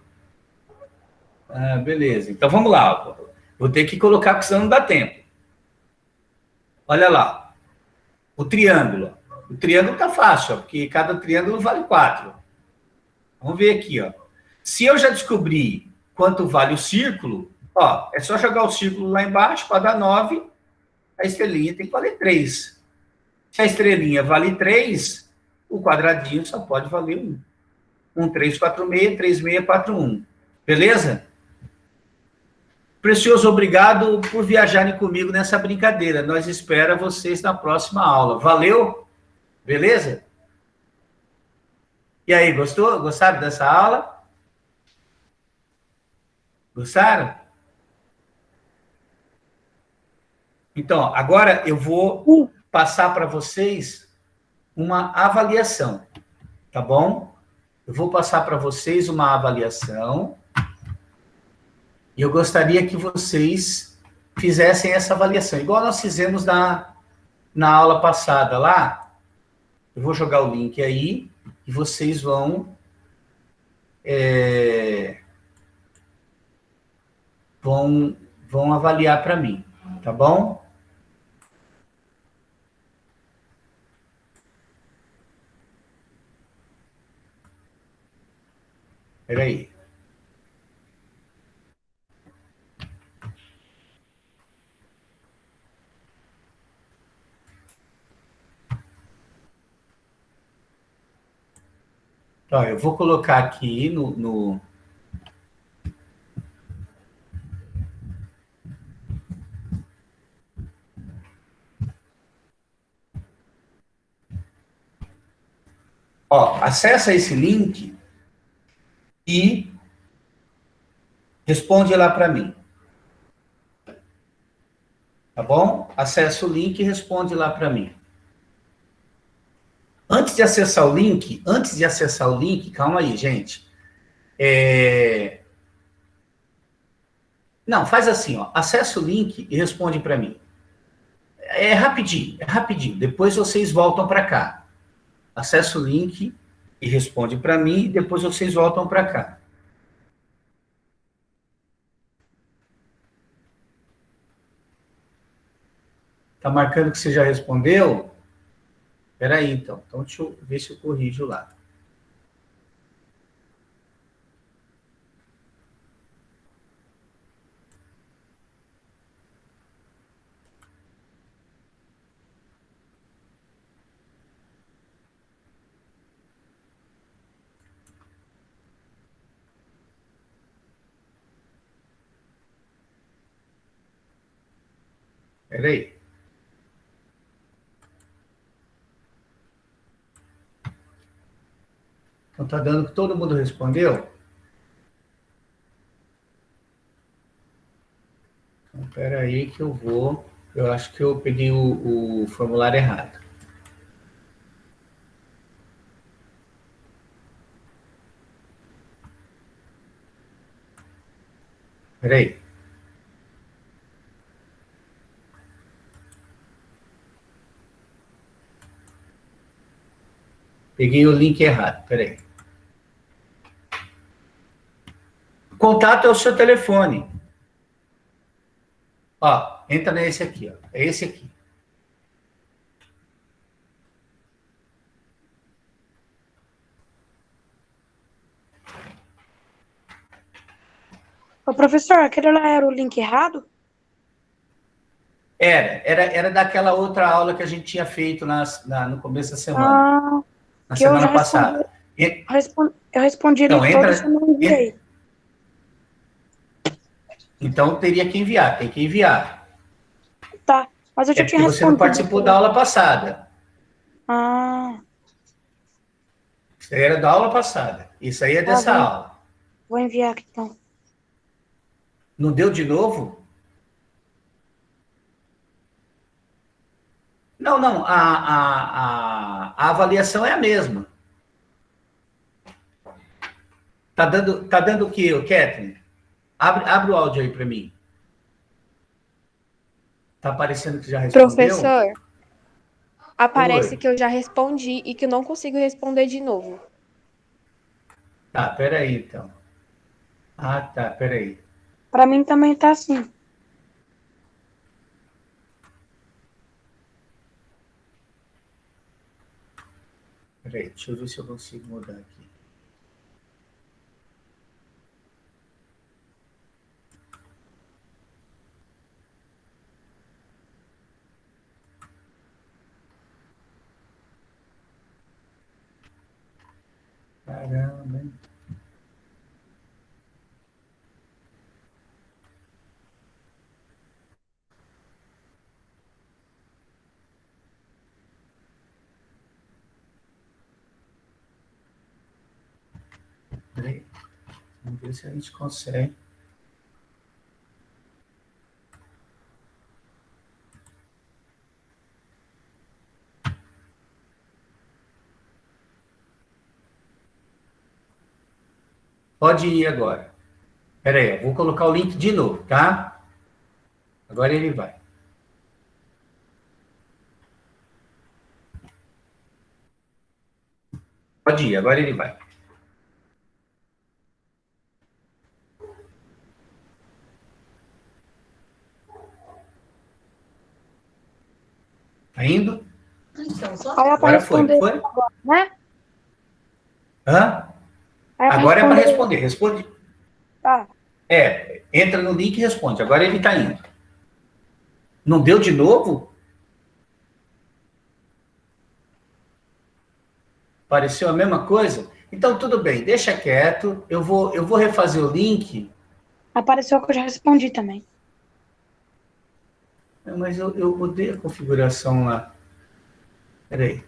Ah, beleza. Então vamos lá. Vou ter que colocar, porque senão não dá tempo. Olha lá. O triângulo. O triângulo tá fácil, ó, porque cada triângulo vale 4. Vamos ver aqui, ó. Se eu já descobri quanto vale o círculo, ó, é só jogar o círculo lá embaixo para dar 9, a estrelinha tem que valer 3. Se a estrelinha vale 3, o quadradinho só pode valer 1. 1, 3, 4, 6, 3, 6, 4, 1. Beleza? Precioso, obrigado por viajarem comigo nessa brincadeira. Nós esperamos vocês na próxima aula. Valeu? Beleza? E aí, gostou? Gostaram dessa aula? Gostaram? Então, agora eu vou passar para vocês uma avaliação, tá bom? Eu vou passar para vocês uma avaliação e eu gostaria que vocês fizessem essa avaliação, igual nós fizemos na aula passada lá. Eu vou jogar o link aí e vocês vão avaliar para mim, tá bom? Espera aí. Ó, eu vou colocar aqui no... Ó, acessa esse link e responde lá para mim. Tá bom? Acessa o link e responde lá para mim. Antes de acessar o link, calma aí, gente. Não, faz assim, ó. Acessa o link e responde para mim. É rapidinho. Depois vocês voltam para cá. Acessa o link e responde para mim, e depois vocês voltam para cá. Tá marcando que você já respondeu? Espera aí, então. Então, deixa eu ver se eu corrijo lá. Espera aí. Então, tá dando que todo mundo respondeu? Então, espera aí que eu vou... Eu acho que eu peguei o formulário errado. Espera aí. Peguei o link errado, peraí. O contato é o seu telefone. Ó, entra nesse aqui, ó. É esse aqui. Ô, professor, aquele lá era o link errado? Era daquela outra aula que a gente tinha feito no começo da semana. Na que eu semana já passada. Eu respondi ele Então, todo, você não enviei. Então, teria que enviar, tem que enviar. Tá, mas eu já tinha porque você não respondido. participou da aula passada. Isso aí era da aula passada. Isso aí é dessa aula. Vou enviar aqui, então. Não deu de novo? Não. A avaliação é a mesma. Tá dando o quê, Kathleen? Abre o áudio aí para mim. Tá aparecendo que já respondeu? Professor, aparece Oi. que eu já respondi e que eu não consigo responder de novo. Tá, peraí, então. Ah, tá, peraí. Pra mim também tá assim. Peraí, deixa eu ver se eu consigo mudar aqui. Caramba, hein? Peraí. Vamos ver se a gente consegue. Pode ir agora. Peraí, eu vou colocar o link de novo, tá? Agora ele vai. Pode ir, agora ele vai. Tá indo? Aí é pra Agora foi, responder, foi? né? Hã? Aí Agora é para responder. Responde. Tá. Entra no link e responde. Agora ele tá indo. Não deu de novo? Pareceu a mesma coisa? Então, tudo bem, deixa quieto. Eu vou refazer o link. Apareceu que eu já respondi também. Mas eu mudei a configuração lá. Peraí.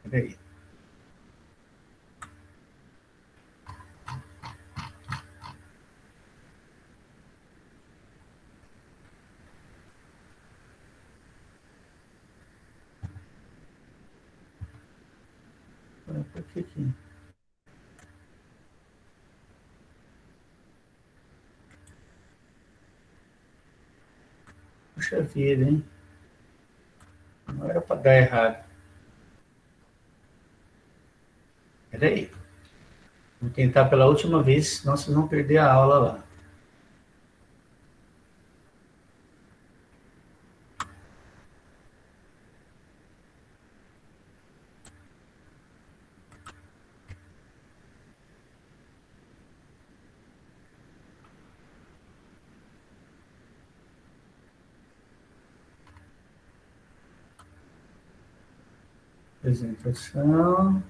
Peraí. Por que que... Puxa vida, hein? Não era para dar errado. Peraí. Vou tentar pela última vez, senão vocês vão perder a aula lá. Apresentação.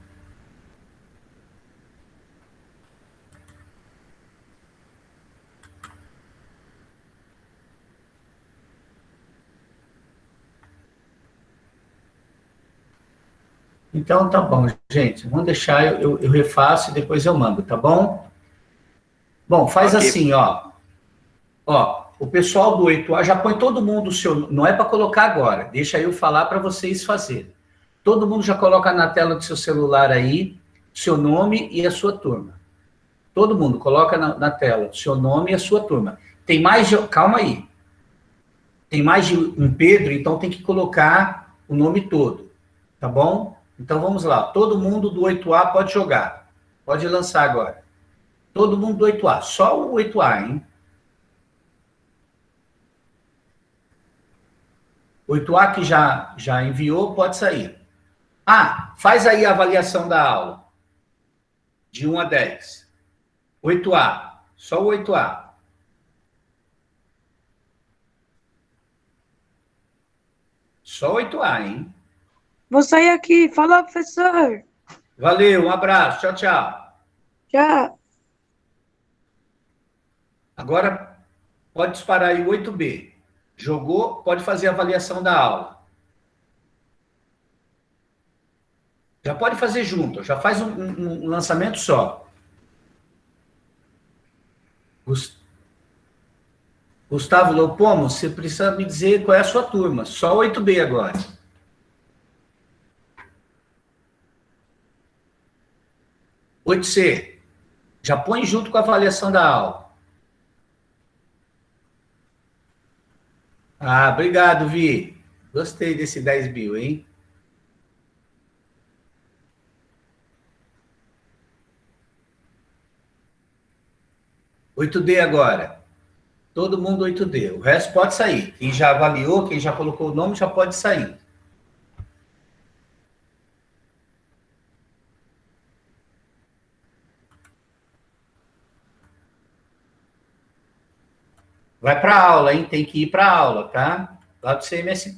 Então, tá bom, gente. Vamos deixar, eu refaço e depois eu mando, tá bom? Bom, faz Ok. assim, ó. Ó, o pessoal do 8A já põe todo mundo o seu... Não é para colocar agora, deixa eu falar para vocês fazerem. Todo mundo já coloca na tela do seu celular aí, seu nome e a sua turma. Todo mundo coloca na tela o seu nome e a sua turma. Tem mais de... Calma aí. Tem mais de um Pedro, então tem que colocar o nome todo, tá bom? Então vamos lá. Todo mundo do 8A pode jogar. Pode lançar agora. Todo mundo do 8A. Só o 8A, hein? 8A que já enviou, pode sair. Ah, faz aí a avaliação da aula. De 1 a 10. 8A. Só o 8A. Só 8A, hein? Vou sair aqui. Fala, professor. Valeu, um abraço. Tchau, tchau. Já. Agora pode disparar aí o 8B. Jogou, pode fazer a avaliação da aula. Já pode fazer junto, já faz um lançamento só. Gustavo Lopomo, você precisa me dizer qual é a sua turma. Só o 8B agora. 8C. Já põe junto com a avaliação da aula. Ah, obrigado, Vi. Gostei desse 10 mil, hein? Oito d agora. Todo mundo 8D. O resto pode sair. Quem já avaliou, quem já colocou o nome, já pode sair. Vai para aula, hein? Tem que ir para aula, tá? Lá do CMSP.